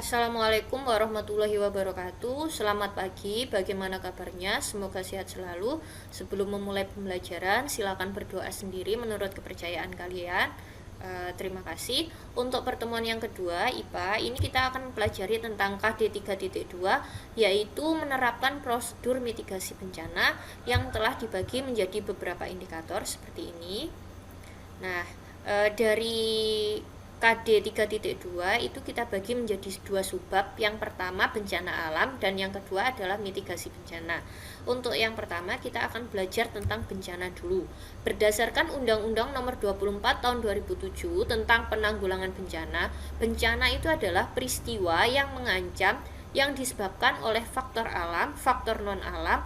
Assalamualaikum warahmatullahi wabarakatuh. Selamat pagi, bagaimana kabarnya? Semoga sehat selalu. Sebelum memulai pembelajaran, silakan berdoa sendiri menurut kepercayaan kalian. Terima kasih. Untuk pertemuan yang kedua, IPA, ini kita akan mempelajari tentang KD 3.2, yaitu menerapkan prosedur mitigasi bencana yang telah dibagi menjadi beberapa indikator seperti ini. Nah, dari KD 3.2 itu kita bagi menjadi dua subbab. Yang pertama bencana alam dan yang kedua adalah mitigasi bencana. Untuk yang pertama kita akan belajar tentang bencana dulu. Berdasarkan Undang-Undang Nomor 24 Tahun 2007 tentang penanggulangan bencana, bencana itu adalah peristiwa yang mengancam yang disebabkan oleh faktor alam, faktor non-alam,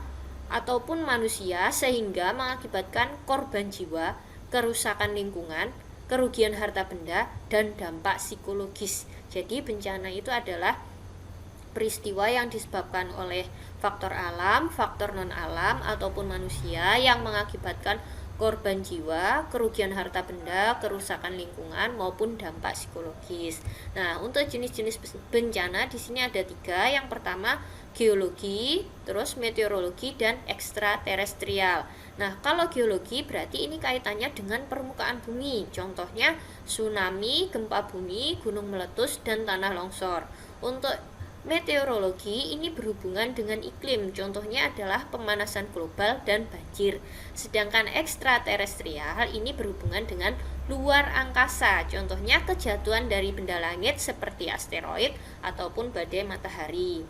ataupun manusia sehingga mengakibatkan korban jiwa, kerusakan lingkungan, kerugian harta benda, dan dampak psikologis. Jadi bencana itu adalah peristiwa yang disebabkan oleh faktor alam, faktor non-alam, ataupun manusia yang mengakibatkan korban jiwa, kerugian harta benda, kerusakan lingkungan, maupun dampak psikologis. Nah, untuk jenis-jenis bencana di sini ada 3. Yang pertama geologi, terus meteorologi, dan ekstraterestrial. Nah, kalau geologi berarti ini kaitannya dengan permukaan bumi. Contohnya tsunami, gempa bumi, gunung meletus, dan tanah longsor. Untuk meteorologi ini berhubungan dengan iklim. Contohnya adalah pemanasan global dan banjir. Sedangkan ekstraterestrial ini berhubungan dengan luar angkasa. Contohnya kejatuhan dari benda langit seperti asteroid ataupun badai matahari.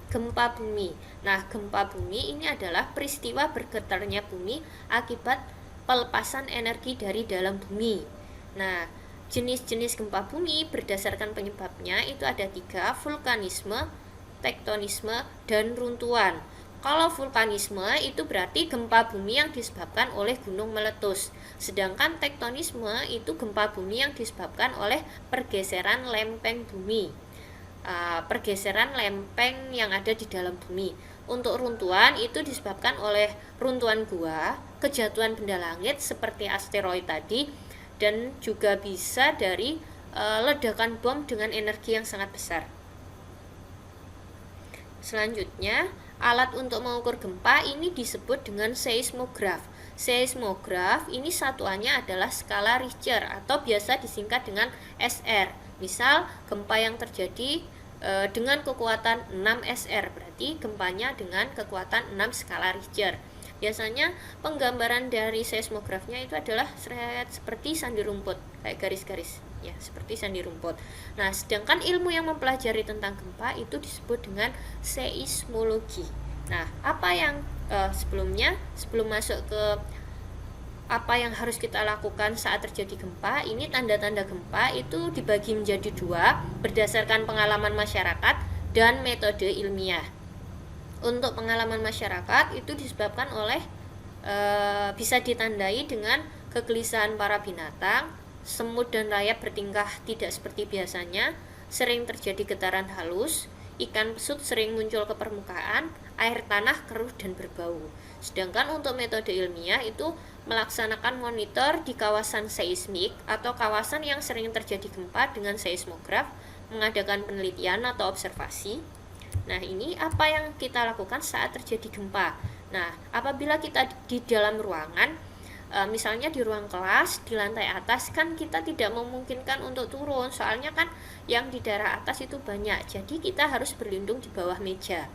Gempa bumi. Nah, gempa bumi ini adalah peristiwa bergetarnya bumi akibat pelepasan energi dari dalam bumi. Nah, jenis-jenis gempa bumi berdasarkan penyebabnya itu ada 3, vulkanisme, tektonisme, dan runtuhan. Kalau vulkanisme itu berarti gempa bumi yang disebabkan oleh gunung meletus. Sedangkan tektonisme itu gempa bumi yang disebabkan oleh pergeseran lempeng bumi. Pergeseran lempeng yang ada di dalam bumi. Untuk runtuhan itu disebabkan oleh runtuhan gua, kejatuhan benda langit seperti asteroid tadi, dan juga bisa dari ledakan bom dengan energi yang sangat besar. Selanjutnya, alat untuk mengukur gempa ini disebut dengan seismograf. Seismograf ini satuannya adalah skala Richter atau biasa disingkat dengan SR. Misal, gempa yang terjadi dengan kekuatan 6 SR, berarti gempanya dengan kekuatan 6 skala Richter. Biasanya penggambaran dari seismografnya itu adalah seperti sandi rumput, kayak garis-garis ya, seperti sandi rumput. Nah, sedangkan ilmu yang mempelajari tentang gempa itu disebut dengan seismologi. Nah, apa yang sebelum masuk ke apa yang harus kita lakukan saat terjadi gempa, ini tanda-tanda gempa itu dibagi menjadi 2 berdasarkan pengalaman masyarakat dan metode ilmiah. Untuk pengalaman masyarakat itu disebabkan oleh bisa ditandai dengan kegelisahan para binatang, semut dan rayap bertingkah tidak seperti biasanya, sering terjadi getaran halus, ikan pesut sering muncul ke permukaan, air tanah keruh dan berbau. Sedangkan untuk metode ilmiah itu melaksanakan monitor di kawasan seismik atau kawasan yang sering terjadi gempa dengan seismograf, mengadakan penelitian atau observasi. Nah, ini apa yang kita lakukan saat terjadi gempa. Nah, apabila kita di dalam ruangan, misalnya di ruang kelas, di lantai atas, kan kita tidak memungkinkan untuk turun, soalnya kan yang di daerah atas itu banyak, jadi kita harus berlindung di bawah meja.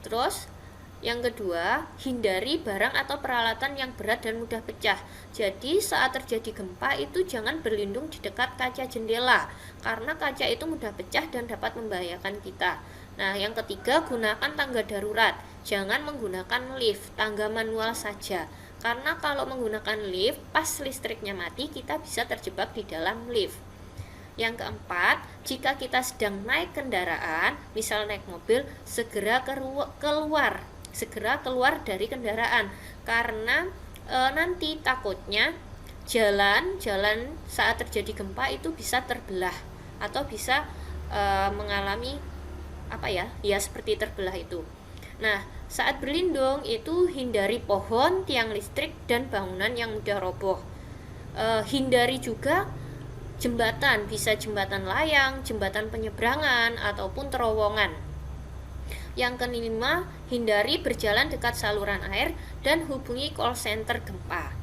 Terus yang kedua, hindari barang atau peralatan yang berat dan mudah pecah. Jadi saat terjadi gempa itu jangan berlindung di dekat kaca jendela, karena kaca itu mudah pecah dan dapat membahayakan kita. Nah, yang ketiga, gunakan tangga darurat. Jangan menggunakan lift, tangga manual saja. Karena kalau menggunakan lift, pas listriknya mati, kita bisa terjebak di dalam lift. Yang keempat, jika kita sedang naik kendaraan, misal naik mobil, segera keluar dari kendaraan, karena nanti takutnya jalan saat terjadi gempa itu bisa terbelah atau bisa mengalami seperti terbelah itu. Nah, saat berlindung itu hindari pohon, tiang listrik, dan bangunan yang mudah roboh. Hindari juga jembatan, bisa jembatan layang, jembatan penyeberangan, ataupun terowongan. Yang kelima, hindari berjalan dekat saluran air dan hubungi call center gempa.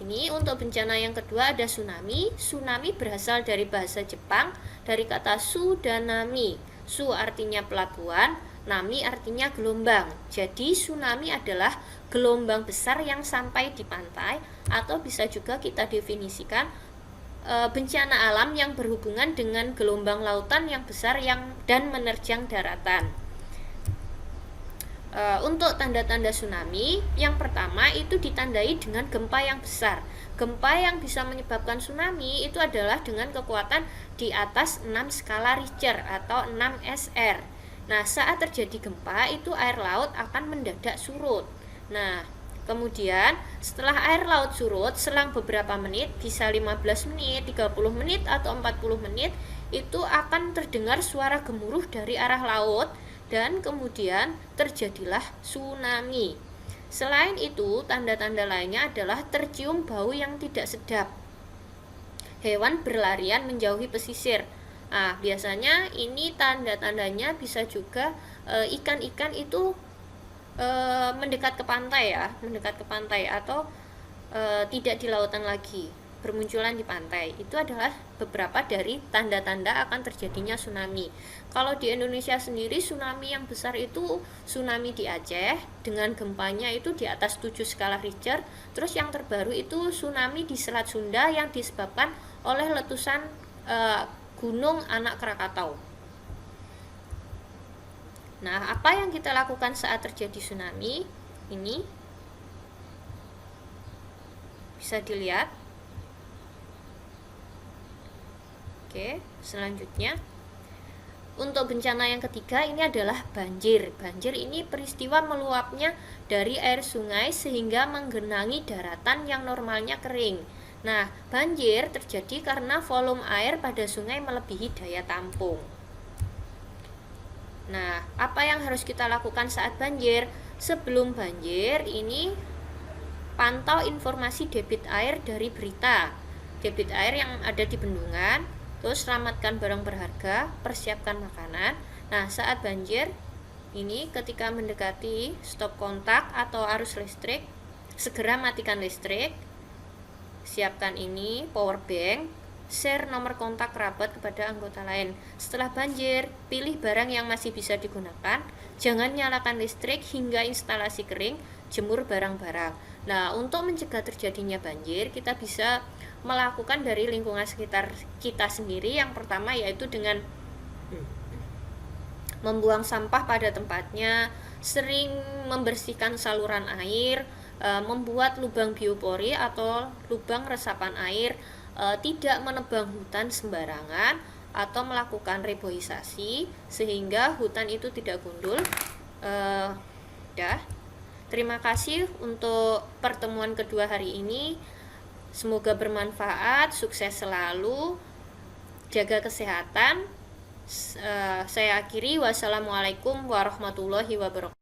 Ini untuk bencana yang kedua ada tsunami. Tsunami berasal dari bahasa Jepang, dari kata su dan nami. Su artinya pelabuhan, nami artinya gelombang. Jadi tsunami adalah gelombang besar yang sampai di pantai, atau bisa juga kita definisikan bencana alam yang berhubungan dengan gelombang lautan yang besar dan menerjang daratan. Untuk tanda-tanda tsunami, yang pertama itu ditandai dengan gempa yang besar. Gempa yang bisa menyebabkan tsunami itu adalah dengan kekuatan di atas 6 skala Richter atau 6 SR. Nah, saat terjadi gempa itu air laut akan mendadak surut. Nah, kemudian setelah air laut surut selang beberapa menit, bisa 15 menit, 30 menit atau 40 menit, itu akan terdengar suara gemuruh dari arah laut dan kemudian terjadilah tsunami. Selain itu, tanda-tanda lainnya adalah tercium bau yang tidak sedap. Hewan berlarian menjauhi pesisir. Nah, biasanya ini tanda-tandanya bisa juga ikan-ikan itu mendekat ke pantai ya, mendekat ke pantai atau tidak di lautan lagi, bermunculan di pantai. Itu adalah beberapa dari tanda-tanda akan terjadinya tsunami. Kalau di Indonesia sendiri, tsunami yang besar itu tsunami di Aceh dengan gempanya itu di atas 7 skala Richter. Terus yang terbaru itu tsunami di Selat Sunda yang disebabkan oleh letusan Gunung Anak Krakatau. Nah, apa yang kita lakukan saat terjadi tsunami? Ini bisa dilihat. Oke, selanjutnya untuk bencana yang ketiga ini adalah banjir. Banjir ini peristiwa meluapnya dari air sungai sehingga menggenangi daratan yang normalnya kering. Nah, banjir terjadi karena volume air pada sungai melebihi daya tampung. Nah, apa yang harus kita lakukan saat banjir? Sebelum banjir ini pantau informasi debit air dari berita. Debit air yang ada di bendungan. Terus selamatkan barang berharga, persiapkan makanan. Nah, saat banjir ini ketika mendekati stop kontak atau arus listrik, segera matikan listrik. Siapkan ini power bank, share nomor kontak kerabat kepada anggota lain. Setelah banjir, pilih barang yang masih bisa digunakan. Jangan nyalakan listrik hingga instalasi kering, jemur barang-barang. Nah, untuk mencegah terjadinya banjir, kita bisa melakukan dari lingkungan sekitar kita sendiri. Yang pertama yaitu dengan membuang sampah pada tempatnya, sering membersihkan saluran air, membuat lubang biopori atau lubang resapan air, tidak menebang hutan sembarangan atau melakukan reboisasi sehingga hutan itu tidak gundul. Terima kasih untuk pertemuan kedua hari ini. Semoga bermanfaat, sukses selalu, jaga kesehatan. Saya akhiri, wassalamualaikum warahmatullahi wabarakatuh.